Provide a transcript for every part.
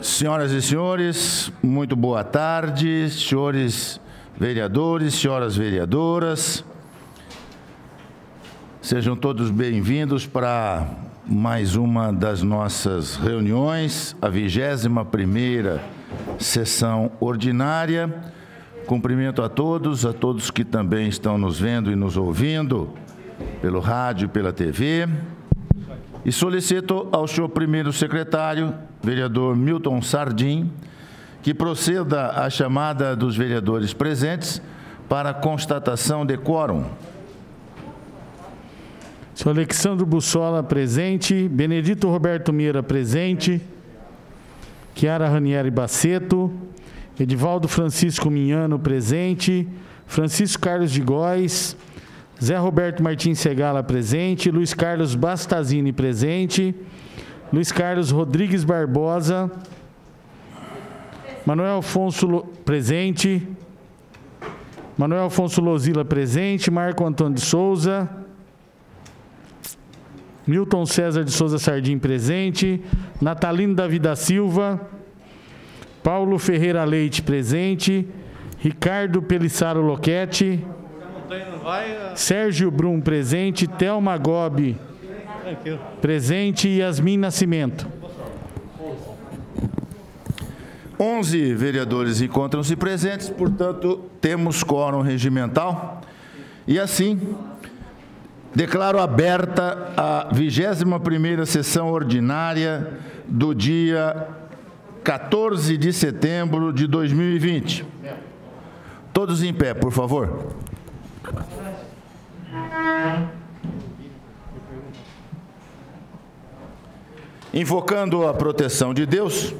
Senhoras e senhores, muito boa tarde, senhores vereadores, senhoras vereadoras. Sejam todos bem-vindos para mais uma das nossas reuniões, a 21ª sessão ordinária. Cumprimento a todos que também estão nos vendo e nos ouvindo pelo rádio e pela TV. E solicito ao senhor primeiro secretário, vereador Milton Sardim, que proceda à chamada dos vereadores presentes para a constatação de quórum. Senhor Alexandre Bussola, presente. Benedito Roberto Meira, presente. Chiara Ranieri Baceto. Edivaldo Francisco Minhano, presente. Francisco Carlos de Góes. Zé Roberto Martins Segala, presente. Luiz Carlos Bastazini, presente. Luiz Carlos Rodrigues Barbosa. Manuel Afonso, presente. Manuel Afonso Lozila, presente. Marco Antônio de Souza. Milton César de Souza Sardim, presente. Natalino Davi da Silva. Paulo Ferreira Leite, presente. Ricardo Pelissaro Loquete. Sérgio Brum, presente. Thelma Gobi, presente. Yasmin Nascimento. 11 vereadores encontram-se presentes, portanto, temos quórum regimental. E assim, declaro aberta a 21ª sessão ordinária do dia 14 de setembro de 2020. Todos em pé, por favor. Invocando a proteção de Deus,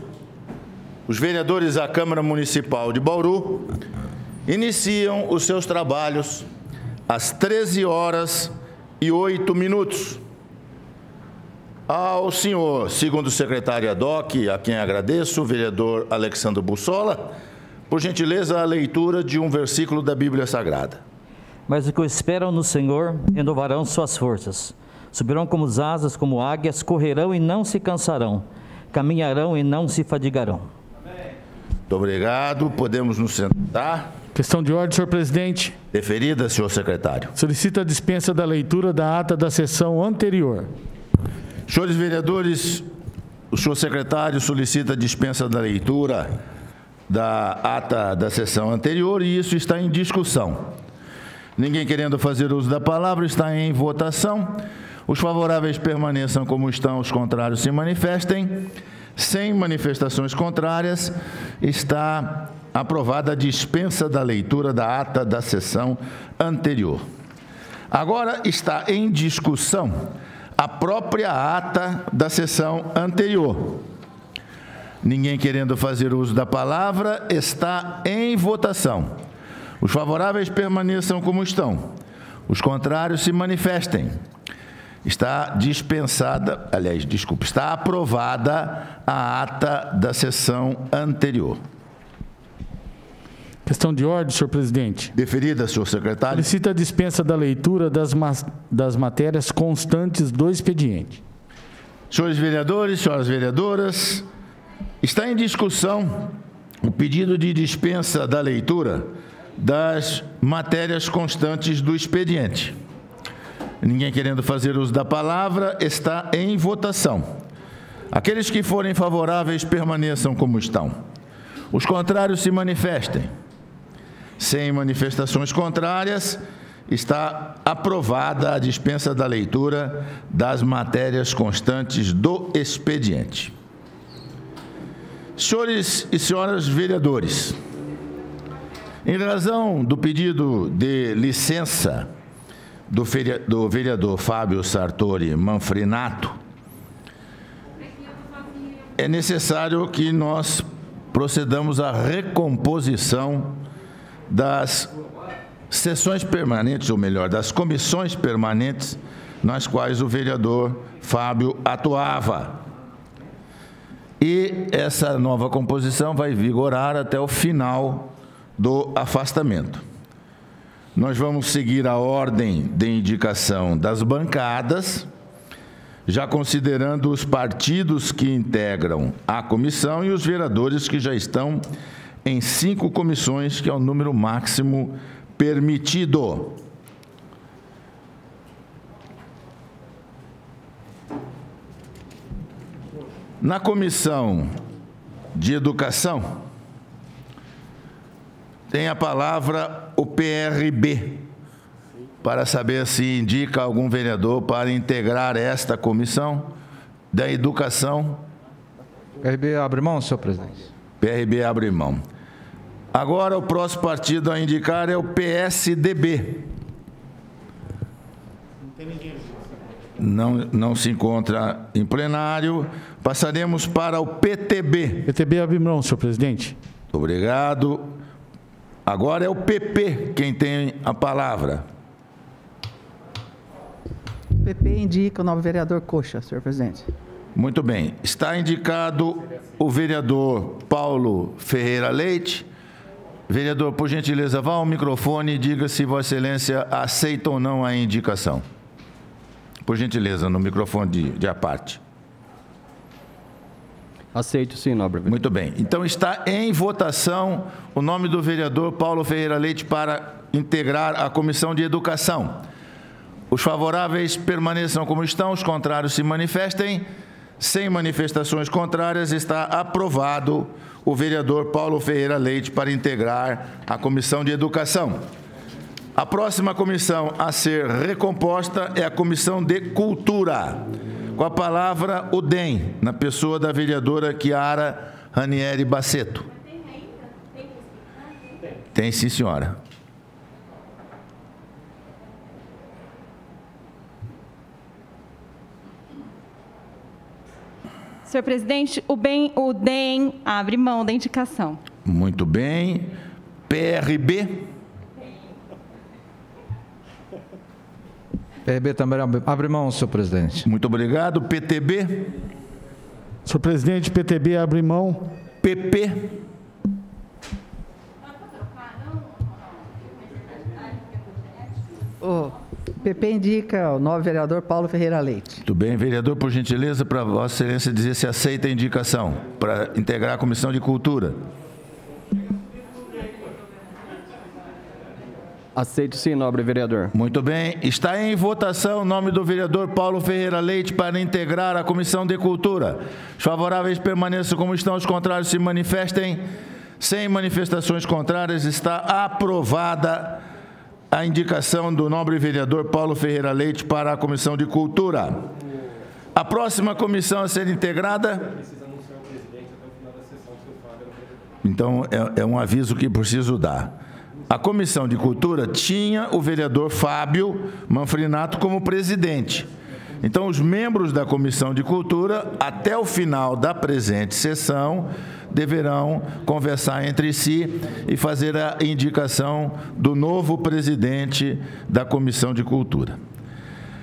os vereadores da Câmara Municipal de Bauru iniciam os seus trabalhos às 13h08. Ao senhor, segundo secretário ad hoc, a quem agradeço, o vereador Alexandre Bussola, por gentileza, a leitura de um versículo da Bíblia Sagrada. Mas os que esperam no Senhor renovarão suas forças. Subirão como asas, como águias, correrão e não se cansarão, caminharão e não se fadigarão. Muito obrigado. Podemos nos sentar. Questão de ordem, senhor presidente. Deferida, senhor secretário. Solicito a dispensa da leitura da ata da sessão anterior. Senhores vereadores, o senhor secretário solicita a dispensa da leitura da ata da sessão anterior e isso está em discussão. Ninguém querendo fazer uso da palavra, está em votação. Os favoráveis permaneçam como estão, os contrários se manifestem. Sem manifestações contrárias, está aprovada a dispensa da leitura da ata da sessão anterior. Agora está em discussão a própria ata da sessão anterior. Ninguém querendo fazer uso da palavra, está em votação. Os favoráveis permaneçam como estão. Os contrários se manifestem. Está dispensada, aliás, desculpe, está aprovada a ata da sessão anterior. Questão de ordem, senhor presidente. Deferida, senhor secretário. Solicita a dispensa da leitura das matérias constantes do expediente. Senhores vereadores, senhoras vereadoras, está em discussão o pedido de dispensa da leitura das matérias constantes do expediente. Ninguém querendo fazer uso da palavra, está em votação. Aqueles que forem favoráveis permaneçam como estão. Os contrários se manifestem. Sem manifestações contrárias, está aprovada a dispensa da leitura das matérias constantes do expediente. Senhores e senhoras vereadores, em razão do pedido de licença do vereador Fábio Sartori Manfrinato, é necessário que nós procedamos à recomposição das sessões permanentes, ou melhor, das comissões permanentes nas quais o vereador Fábio atuava. E essa nova composição vai vigorar até o final do afastamento. Nós vamos seguir a ordem de indicação das bancadas, já considerando os partidos que integram a comissão e os vereadores que já estão em 5 comissões, que é o número máximo permitido. Na Comissão de Educação, tem a palavra o PRB, para saber se indica algum vereador para integrar esta comissão da educação. PRB abre mão, senhor presidente. PRB abre mão. Agora, o próximo partido a indicar é o PSDB. Não se encontra em plenário. Passaremos para o PTB. PTB abre mão, senhor presidente. Obrigado. Agora é o PP quem tem a palavra. O PP indica o novo vereador Coxa, senhor presidente. Muito bem. Está indicado o vereador Paulo Ferreira Leite. Vereador, por gentileza, vá ao microfone e diga se Vossa Excelência aceita ou não a indicação. Por gentileza, no microfone de à parte. Aceito sim, nobre vereador. Muito bem. Então está em votação o nome do vereador Paulo Ferreira Leite para integrar a Comissão de Educação. Os favoráveis permaneçam como estão, os contrários se manifestem. Sem manifestações contrárias, está aprovado o vereador Paulo Ferreira Leite para integrar a Comissão de Educação. A próxima comissão a ser recomposta é a Comissão de Cultura. Com a palavra, o DEM, na pessoa da vereadora Chiara Ranieri Basseto. Tem sim, senhora. Senhor presidente, o DEM abre mão da indicação. Muito bem. PRB. PRB também abre mão, senhor presidente. Muito obrigado. PTB. Senhor presidente, PTB abre mão. PP. O PP indica o novo vereador Paulo Ferreira Leite. Muito bem, vereador, por gentileza, para Vossa Excelência dizer se aceita a indicação para integrar a Comissão de Cultura. Aceito sim, nobre vereador. Muito bem. Está em votação o nome do vereador Paulo Ferreira Leite para integrar a Comissão de Cultura. Os favoráveis permaneçam como estão, os contrários se manifestem. Sem manifestações contrárias, está aprovada a indicação do nobre vereador Paulo Ferreira Leite para a Comissão de Cultura. A próxima comissão a ser integrada... Então, é um aviso que preciso dar. A Comissão de Cultura tinha o vereador Fábio Manfrinato como presidente. Então, os membros da Comissão de Cultura, até o final da presente sessão, deverão conversar entre si e fazer a indicação do novo presidente da Comissão de Cultura.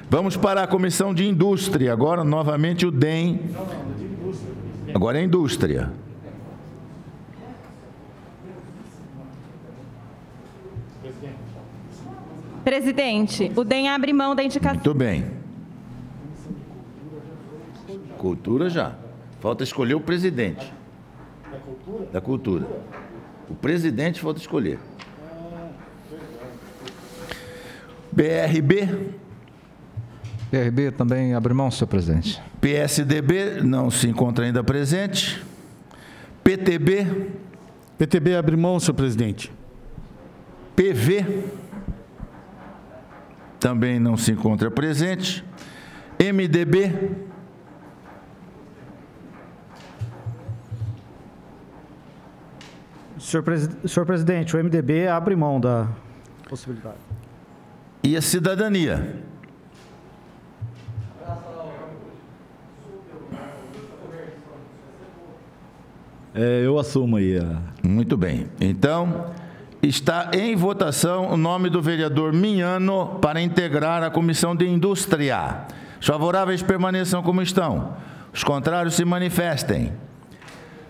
Vamos para a Comissão de Indústria. Agora, novamente, o DEM. Agora é Indústria. Presidente, o DEM abre mão da indicação. Muito bem. Cultura já. Falta escolher o presidente. Da Cultura? O presidente falta escolher. BRB. PRB também abre mão, senhor presidente. PSDB não se encontra ainda presente. PTB. PTB abre mão, senhor presidente. PV. Também não se encontra presente. MDB. Senhor presidente, o MDB abre mão da possibilidade. E a Cidadania. Eu assumo aí. Muito bem. Então, está em votação o nome do vereador Minhano para integrar a Comissão de Indústria. Os favoráveis permaneçam como estão. Os contrários se manifestem.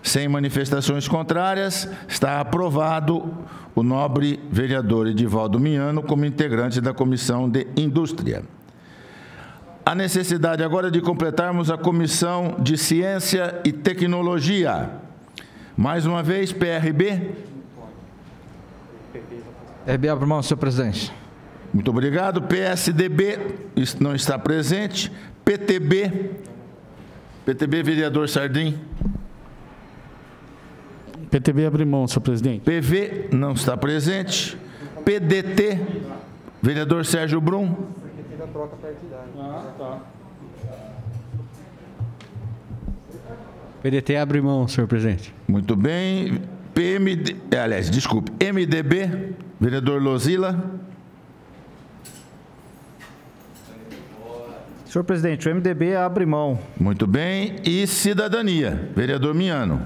Sem manifestações contrárias, está aprovado o nobre vereador Edivaldo Minhano como integrante da Comissão de Indústria. a necessidade agora de completarmos a Comissão de Ciência e Tecnologia. Mais uma vez, PRB. PRB, abro mão, senhor presidente. Muito obrigado. PSDB não está presente. PTB. PTB, vereador Sardim. PTB abre mão, senhor presidente. PV não está presente. PDT, vereador Sérgio Brum. PDT abre mão, senhor presidente. Muito bem. MDB, vereador Lozila. Senhor presidente, o MDB abre mão. Muito bem. E Cidadania, vereador Miano.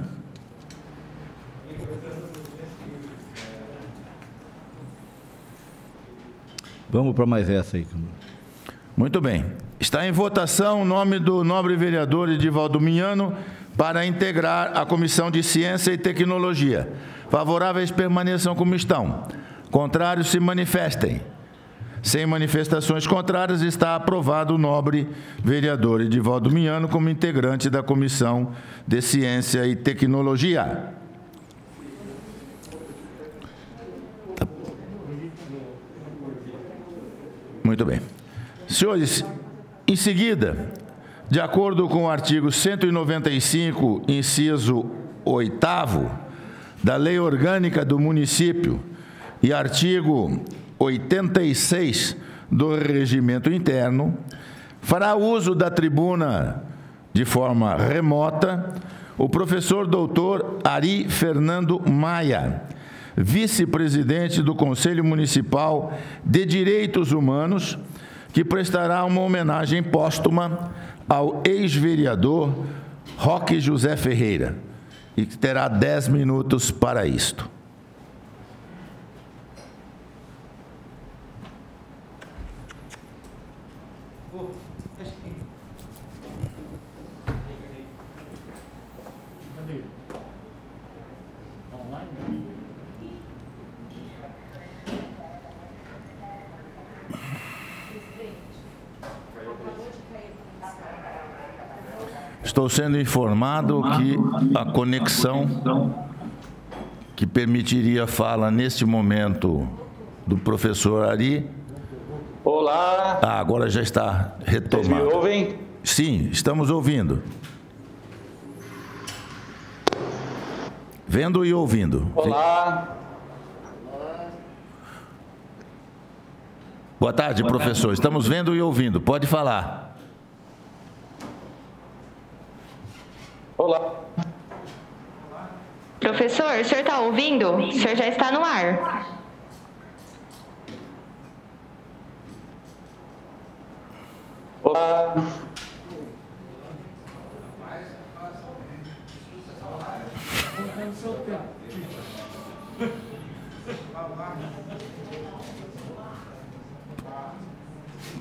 Vamos para mais essa aí. Muito bem. Está em votação o nome do nobre vereador Edivaldo Miano para integrar a Comissão de Ciência e Tecnologia. Favoráveis permaneçam como estão. Contrários se manifestem. Sem manifestações contrárias, está aprovado o nobre vereador Edivaldo Miano como integrante da Comissão de Ciência e Tecnologia. Muito bem. Senhores, em seguida, de acordo com o artigo 195, inciso 8º da Lei Orgânica do Município e artigo 86 do Regimento Interno, fará uso da tribuna de forma remota o professor doutor Ari Fernando Maia, vice-presidente do Conselho Municipal de Direitos Humanos, que prestará uma homenagem póstuma ao ex-vereador Roque José Ferreira, e que terá 10 minutos para isto. Estou sendo informado que a conexão que permitiria a fala neste momento do professor Ari... Olá. Agora já está retomado. Vocês me ouvem? Sim, estamos ouvindo. Vendo e ouvindo. Olá. Boa tarde, professor. Estamos vendo e ouvindo. Pode falar. Olá. Professor, o senhor está ouvindo? O senhor já está no ar. Olá.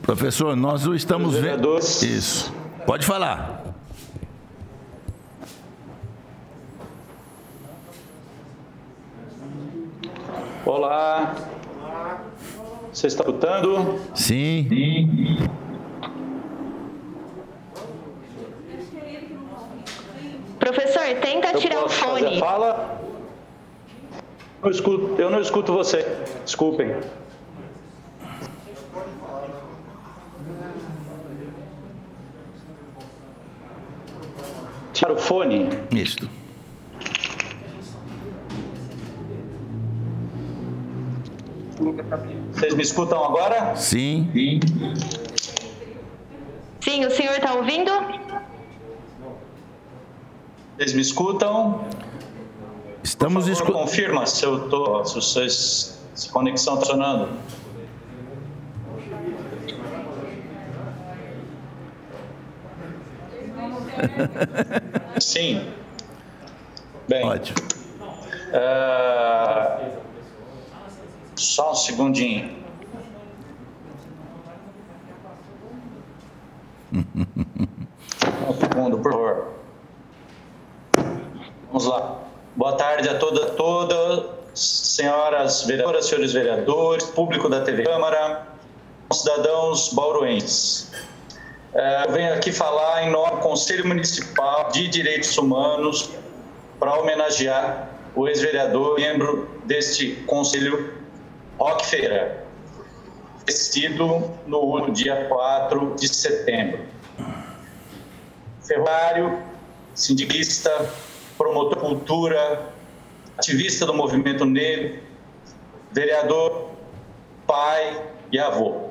Professor, nós o estamos vendo. Isso. Pode falar. Olá. Você está escutando? Sim. Professor, tenta tirar o fone. Fazer a fala? Eu não escuto você. Desculpem. Tirar o fone? Isto. Vocês me escutam agora? Sim. Sim, o senhor está ouvindo? Vocês me escutam? Estamos escutando. Confirma se eu tô, se a conexão está funcionando. Sim. Bem. Ótimo. Só um segundinho. Um segundo, por favor. Vamos lá. Boa tarde a todas, senhoras vereadoras, senhores vereadores, público da TV Câmara, cidadãos bauruenses. Eu venho aqui falar em nome do Conselho Municipal de Direitos Humanos para homenagear o ex-vereador, membro deste Conselho, Roque Ferreira, falecido no dia 4 de setembro. Ferroviário, sindicalista, promotor de cultura, ativista do movimento negro, vereador, pai e avô.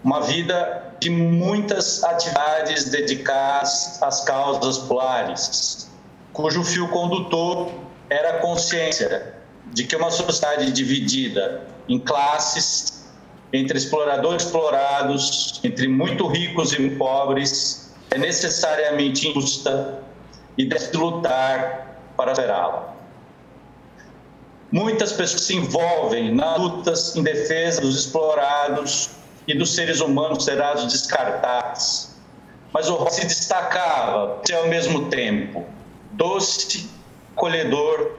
Uma vida de muitas atividades dedicadas às causas populares, cujo fio condutor era a consciência de que uma sociedade dividida em classes, entre exploradores e explorados, entre muito ricos e muito pobres, é necessariamente injusta e deve lutar para superá-la. Muitas pessoas se envolvem nas lutas em defesa dos explorados e dos seres humanos considerados descartáveis, mas o Roque se destacava por ser ao mesmo tempo doce, acolhedor,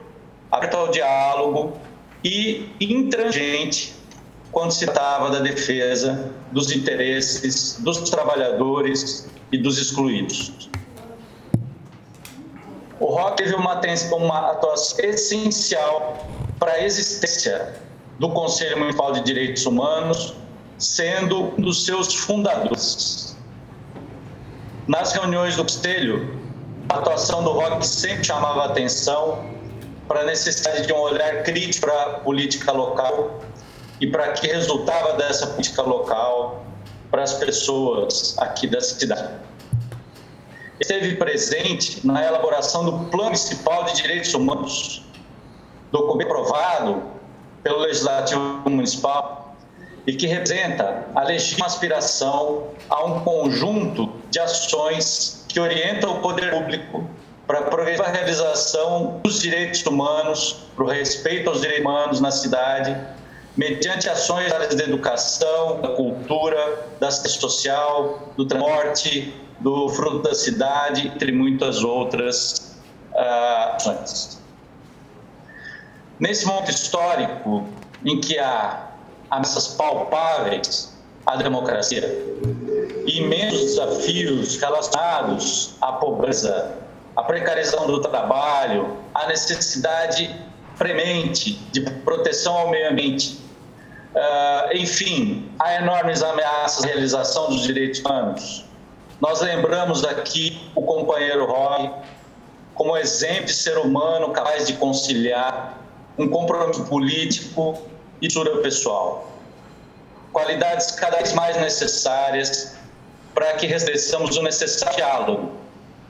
aberto ao diálogo e intransigente quando se tratava da defesa dos interesses dos trabalhadores e dos excluídos. O Roque teve uma atuação essencial para a existência do Conselho Municipal de Direitos Humanos, sendo um dos seus fundadores. Nas reuniões do Conselho, a atuação do Roque sempre chamava a atenção para a necessidade de um olhar crítico para a política local e para que resultava dessa política local para as pessoas aqui da cidade. Esteve presente na elaboração do Plano Municipal de Direitos Humanos, documento aprovado pelo Legislativo Municipal e que representa a legítima aspiração a um conjunto de ações que orientam o poder público para a progressiva realização dos direitos humanos, para o respeito aos direitos humanos na cidade, mediante ações da área da educação, da cultura, da assistência social, do transporte, do fruto da cidade, entre muitas outras ações. Nesse momento histórico em que há ameaças palpáveis à democracia, imensos desafios relacionados à pobreza, à precarização do trabalho, à necessidade premente de proteção ao meio ambiente, enfim, há enormes ameaças à realização dos direitos humanos. Nós lembramos aqui o companheiro Roque como exemplo de ser humano capaz de conciliar um compromisso político e cultura pessoal. Qualidades cada vez mais necessárias para que restabeleçamos o necessário diálogo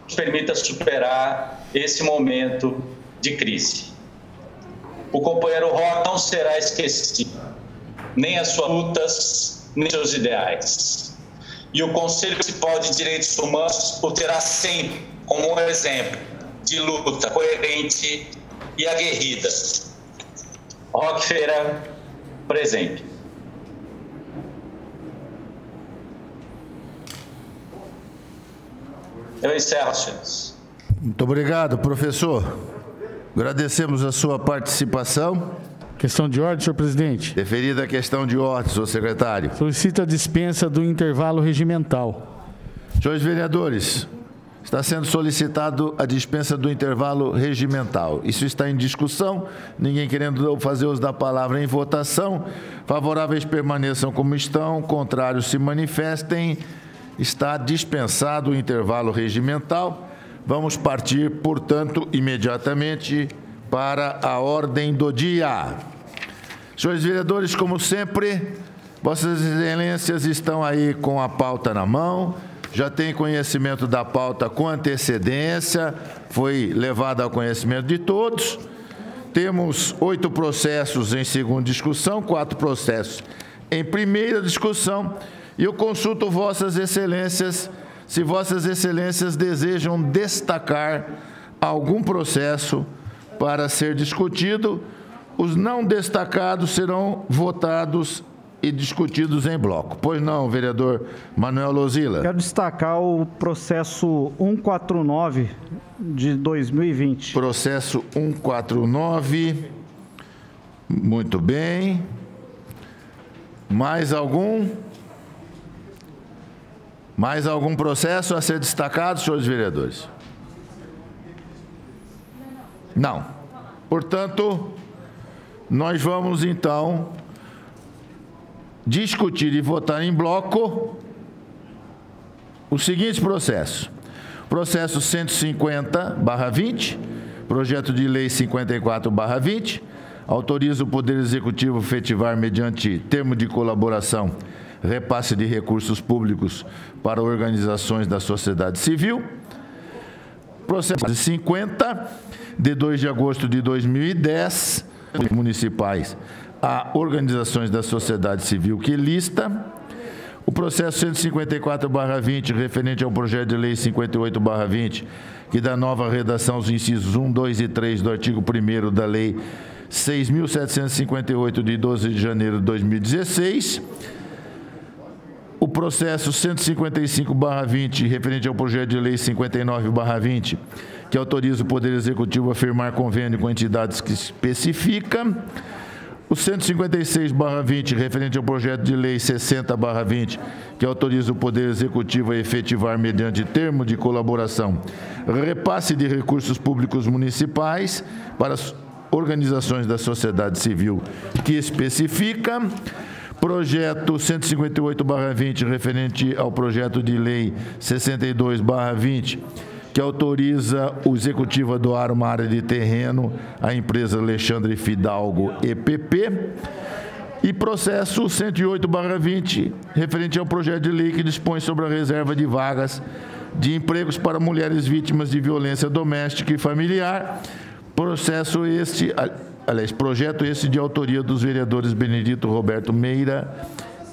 que permita superar esse momento de crise. O companheiro Roque não será esquecido, nem as suas lutas, nem seus ideais. E o Conselho Municipal de Direitos Humanos o terá sempre como um exemplo de luta coerente e aguerrida. Roque Ferreira, presente. Eu encerro, senhores. Muito obrigado, professor. Agradecemos a sua participação. Questão de ordem, senhor presidente. Deferida a questão de ordem, senhor secretário. Solicito a dispensa do intervalo regimental. Senhores vereadores, está sendo solicitado a dispensa do intervalo regimental. Isso está em discussão, ninguém querendo fazer uso da palavra em votação. Favoráveis permaneçam como estão, contrários se manifestem. Está dispensado o intervalo regimental. Vamos partir, portanto, imediatamente para a ordem do dia. Senhores vereadores, como sempre, Vossas Excelências estão aí com a pauta na mão, já têm conhecimento da pauta com antecedência, foi levada ao conhecimento de todos. Temos 8 processos em segunda discussão, 4 processos em primeira discussão, e eu consulto Vossas Excelências se Vossas Excelências desejam destacar algum processo para ser discutido. Os não destacados serão votados e discutidos em bloco. Pois não, vereador Manuel Lozila? Quero destacar o processo 149 de 2020. Processo 149. Muito bem. Mais algum? Mais algum processo a ser destacado, senhores vereadores? Não. Portanto, nós vamos, então, discutir e votar em bloco os seguintes processos. Processo 150/20, projeto de lei 54/20, autoriza o Poder Executivo a efetivar, mediante termo de colaboração, repasse de recursos públicos para organizações da sociedade civil. Processo 50, de 2 de agosto de 2010, municipais a organizações da sociedade civil que lista. O processo 154/20, referente ao projeto de lei 58/20, que dá nova redação aos incisos 1, 2 e 3 do artigo 1º da lei 6.758, de 12 de janeiro de 2016. O processo 155/20, referente ao projeto de lei 59/20, que autoriza o Poder Executivo a firmar convênio com entidades que especifica. O 156/20, referente ao projeto de lei 60/20, que autoriza o Poder Executivo a efetivar, mediante termo de colaboração, repasse de recursos públicos municipais para as organizações da sociedade civil que especifica. Projeto 158/20, referente ao projeto de lei 62/20, que autoriza o Executivo a doar uma área de terreno à empresa Alexandre Fidalgo EPP. E processo 108/20, referente ao projeto de lei que dispõe sobre a reserva de vagas de empregos para mulheres vítimas de violência doméstica e familiar. Projeto este de autoria dos vereadores Benedito Roberto Meira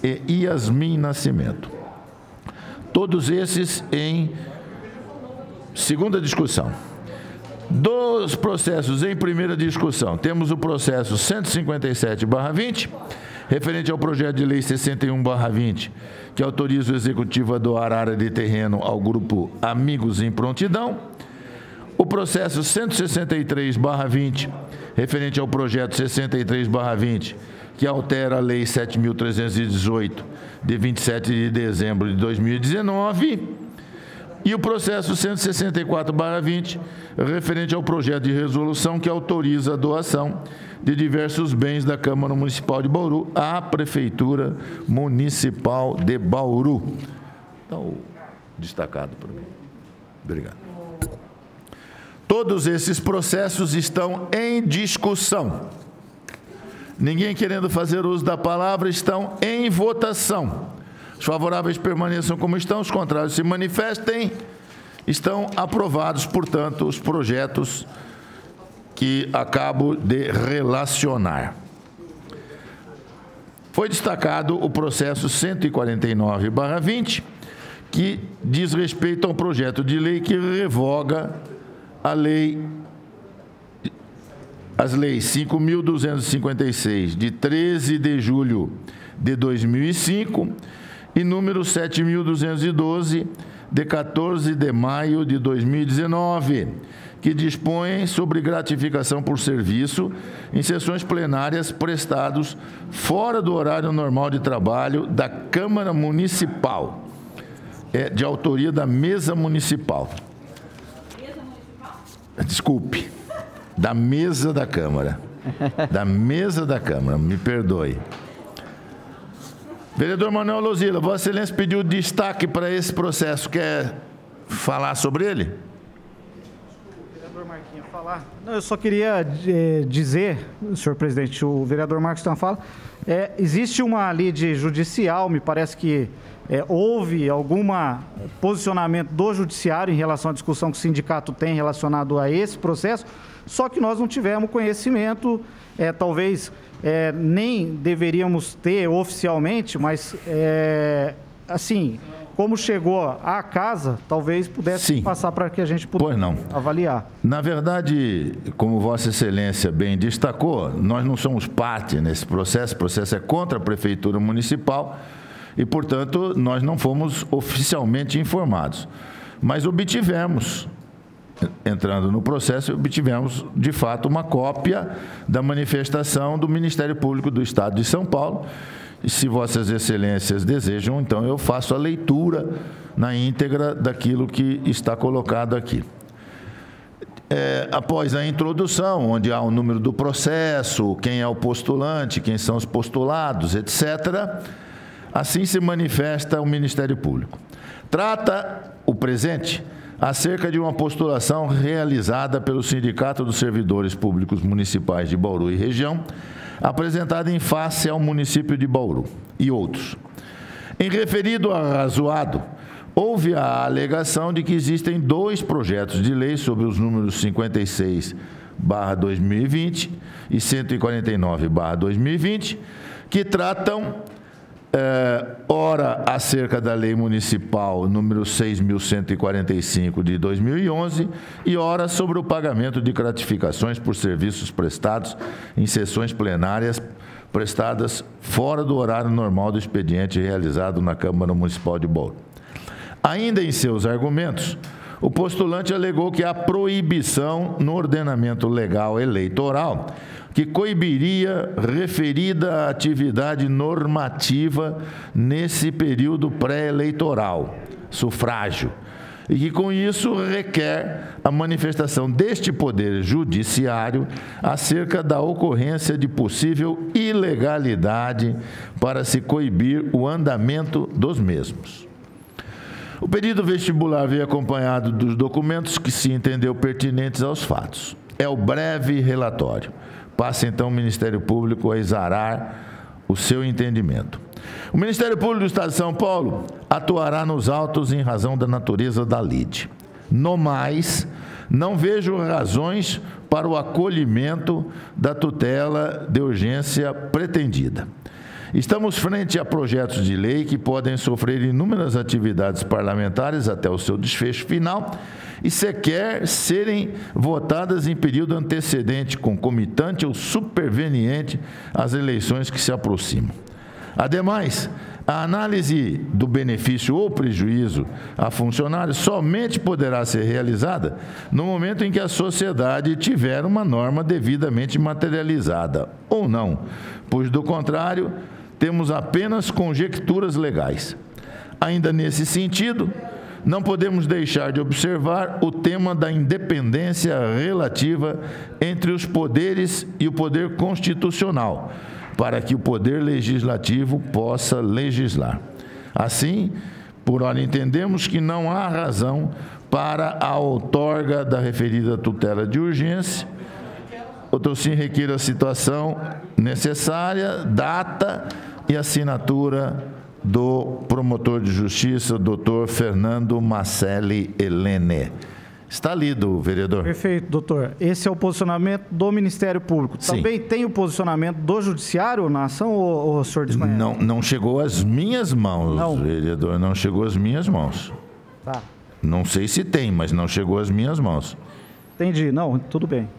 e Yasmin Nascimento. Todos esses em segunda discussão. Dos processos em primeira discussão, temos o processo 157/20, referente ao projeto de lei 61/20, que autoriza o Executivo a doar área de terreno ao grupo Amigos em Prontidão. O processo 163/20, referente ao projeto 63/20, que altera a lei 7.318, de 27 de dezembro de 2019. E o processo 164/20, referente ao projeto de resolução que autoriza a doação de diversos bens da Câmara Municipal de Bauru à Prefeitura Municipal de Bauru. Então, destacado por mim. Obrigado. Todos esses processos estão em discussão. Ninguém querendo fazer uso da palavra, estão em votação. Os favoráveis permaneçam como estão, os contrários se manifestem. Estão aprovados, portanto, os projetos que acabo de relacionar. Foi destacado o processo 149/20, que diz respeito ao projeto de lei que revoga as leis 5.256, de 13 de julho de 2005, e número 7.212, de 14 de maio de 2019, que dispõem sobre gratificação por serviço em sessões plenárias prestados fora do horário normal de trabalho da Câmara Municipal. É de autoria da Mesa Municipal. Desculpe, da Mesa da Câmara. Da Mesa da Câmara, me perdoe. Vereador Manuel Luzila, Vossa Excelência pediu destaque para esse processo. Quer falar sobre ele? Vereador Marquinhos, falar. Não, eu só queria dizer, senhor presidente, o vereador Marcos tem uma fala. Existe uma lide judicial, me parece que houve algum posicionamento do judiciário em relação à discussão que o sindicato tem relacionado a esse processo, só que nós não tivemos conhecimento, talvez nem deveríamos ter oficialmente, mas assim, como chegou à casa, talvez pudesse passar para que a gente pudesse avaliar. Na verdade, como Vossa Excelência bem destacou, nós não somos parte nesse processo, o processo é contra a Prefeitura Municipal e, portanto, nós não fomos oficialmente informados. Mas obtivemos, entrando no processo, obtivemos, de fato, uma cópia da manifestação do Ministério Público do Estado de São Paulo. E se Vossas Excelências desejam, então eu faço a leitura na íntegra daquilo que está colocado aqui. Após a introdução, onde há o número do processo, quem é o postulante, quem são os postulados, etc., assim se manifesta o Ministério Público. Trata o presente acerca de uma postulação realizada pelo Sindicato dos Servidores Públicos Municipais de Bauru e região, apresentada em face ao município de Bauru e outros. Em referido arrazoado, houve a alegação de que existem 2 projetos de lei sobre os números 56/2020 e 149/2020, que tratam, ora acerca da Lei Municipal número 6.145 de 2011 e ora sobre o pagamento de gratificações por serviços prestados em sessões plenárias prestadas fora do horário normal do expediente realizado na Câmara Municipal de Bauru. Ainda em seus argumentos, o postulante alegou que há proibição no ordenamento legal eleitoral que coibiria referida atividade normativa nesse período pré-eleitoral, sufrágio, e que com isso requer a manifestação deste poder judiciário acerca da ocorrência de possível ilegalidade para se coibir o andamento dos mesmos. O pedido vestibular veio acompanhado dos documentos que se entendeu pertinentes aos fatos. É o breve relatório. Passa então o Ministério Público a exarar o seu entendimento. O Ministério Público do Estado de São Paulo atuará nos autos em razão da natureza da lide. No mais, não vejo razões para o acolhimento da tutela de urgência pretendida. Estamos frente a projetos de lei que podem sofrer inúmeras atividades parlamentares até o seu desfecho final e sequer serem votadas em período antecedente, concomitante ou superveniente às eleições que se aproximam. Ademais, a análise do benefício ou prejuízo a funcionários somente poderá ser realizada no momento em que a sociedade tiver uma norma devidamente materializada, ou não, pois, do contrário, temos apenas conjecturas legais. Ainda nesse sentido, não podemos deixar de observar o tema da independência relativa entre os poderes e o poder constitucional, para que o poder legislativo possa legislar. Assim, por hora entendemos que não há razão para a outorga da referida tutela de urgência. Outro sim requer a situação necessária, data e assinatura do promotor de justiça, doutor Fernando Macelli Helene. Está lido, vereador. Perfeito, doutor. Esse é o posicionamento do Ministério Público. Sim. Também tem o posicionamento do Judiciário na ação, ou o senhor desconhece? Não chegou às minhas mãos, não. Vereador. Não chegou às minhas mãos. Tá. Não sei se tem, mas não chegou às minhas mãos. Entendi. Não, tudo bem.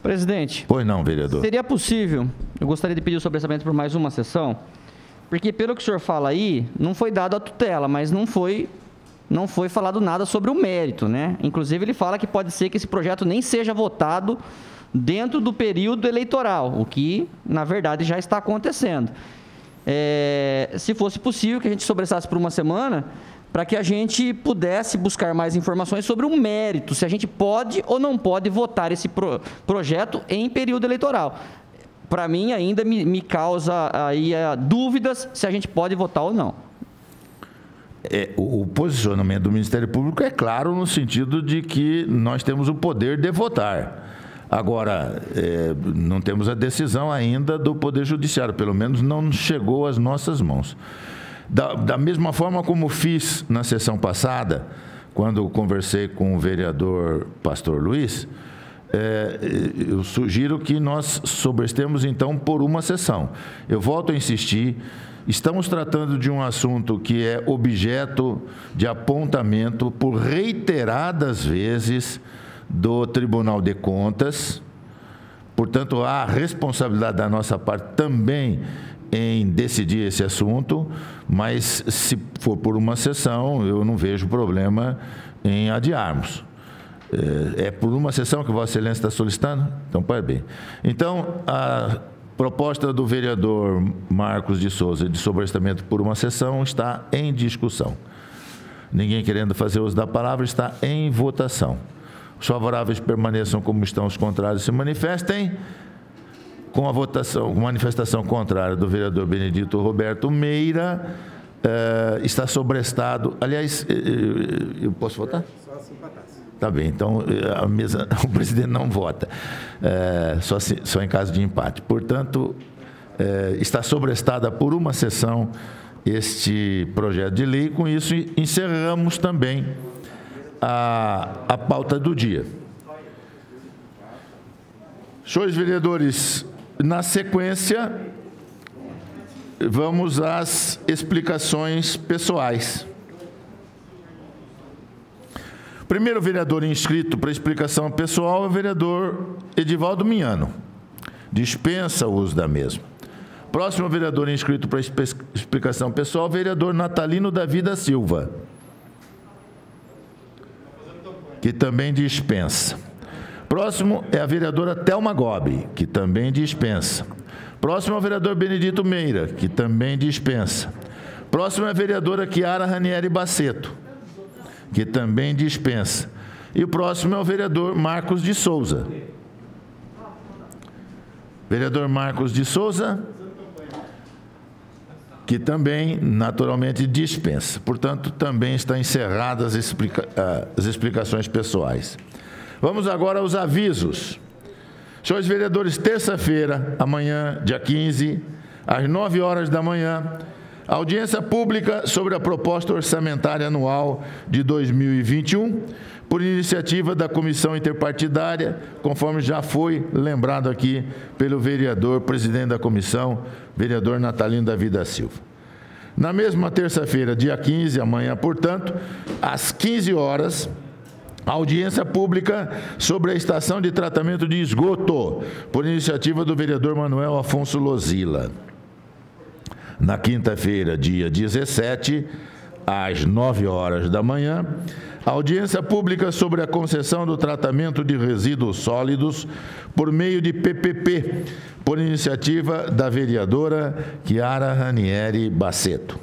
Presidente. Pois não, vereador. Seria possível, eu gostaria de pedir o sobressamento por mais uma sessão, porque pelo que o senhor fala aí, não foi dada a tutela, mas não foi falado nada sobre o mérito, né? Inclusive ele fala que pode ser que esse projeto nem seja votado dentro do período eleitoral, o que na verdade já está acontecendo. Se fosse possível que a gente sobressasse por uma semana, para que a gente pudesse buscar mais informações sobre o mérito, se a gente pode ou não pode votar esse projeto em período eleitoral. Para mim, ainda me causa aí dúvidas se a gente pode votar ou não. O posicionamento do Ministério Público é claro no sentido de que nós temos o poder de votar. Agora, não temos a decisão ainda do Poder Judiciário, pelo menos não chegou às nossas mãos. Da mesma forma como fiz na sessão passada, quando conversei com o vereador Pastor Luiz, eu sugiro que nós sobrestemos, então, por uma sessão. Eu volto a insistir, estamos tratando de um assunto que é objeto de apontamento por reiteradas vezes do Tribunal de Contas, portanto, há responsabilidade da nossa parte também em decidir esse assunto, mas se for por uma sessão, eu não vejo problema em adiarmos. É por uma sessão que Vossa Excelência está solicitando? Então, parabéns. Então, a proposta do vereador Marcos de Souza de sobrestamento por uma sessão está em discussão. Ninguém querendo fazer uso da palavra, está em votação. Os favoráveis permaneçam como estão, os contrários se manifestem. Com a votação, manifestação contrária do vereador Benedito Roberto Meira, está sobrestado. Aliás, eu posso votar? Só se empatasse. Tá bem, então a mesa, o presidente não vota, só em caso de empate. Portanto, está sobrestada por uma sessão este projeto de lei. Com isso, encerramos também a pauta do dia. Senhores vereadores, na sequência, vamos às explicações pessoais. O primeiro vereador inscrito para explicação pessoal é o vereador Edivaldo Minhano. Dispensa o uso da mesma. Próximo vereador inscrito para explicação pessoal, vereador Natalino da Vida Silva, que também dispensa. Próximo é a vereadora Thelma Gobi, que também dispensa. Próximo é o vereador Benedito Meira, que também dispensa. Próximo é a vereadora Chiara Ranieri Basseto, que também dispensa. E o próximo é o vereador Marcos de Souza. Vereador Marcos de Souza, que também, naturalmente, dispensa. Portanto, também estão encerradas as explicações pessoais. Vamos agora aos avisos. Senhores vereadores, terça-feira, amanhã, dia 15, às 9 horas da manhã, audiência pública sobre a proposta orçamentária anual de 2021, por iniciativa da Comissão Interpartidária, conforme já foi lembrado aqui pelo vereador, presidente da comissão, vereador Natalino da Vida Silva. Na mesma terça-feira, dia 15, amanhã, portanto, às 15 horas, audiência pública sobre a estação de tratamento de esgoto, por iniciativa do vereador Manuel Afonso Lozila. Na quinta-feira, dia 17, às 9 horas da manhã, audiência pública sobre a concessão do tratamento de resíduos sólidos por meio de PPP, por iniciativa da vereadora Chiara Ranieri Basseto.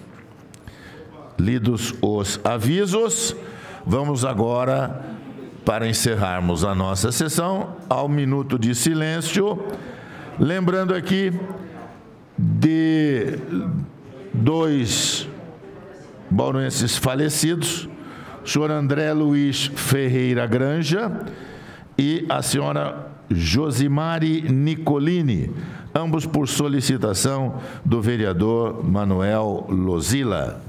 Lidos os avisos, vamos agora, para encerrarmos a nossa sessão, ao minuto de silêncio, lembrando aqui de 2 bauruenses falecidos, o senhor André Luiz Ferreira Granja e a senhora Josimari Nicolini, ambos por solicitação do vereador Manuel Lozila.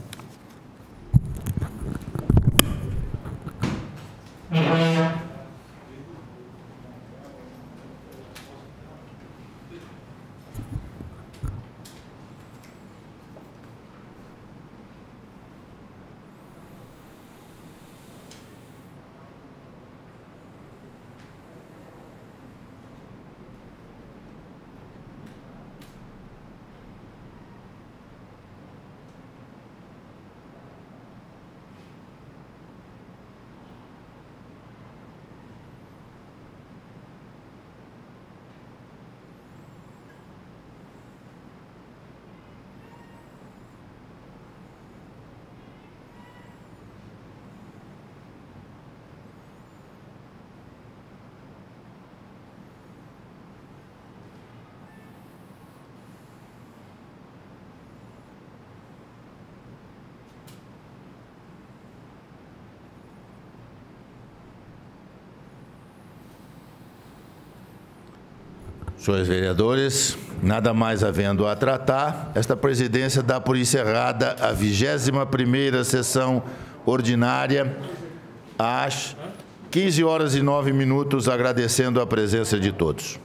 Senhores vereadores, nada mais havendo a tratar, esta presidência dá por encerrada a 21ª sessão ordinária às 15 horas e 9 minutos, agradecendo a presença de todos.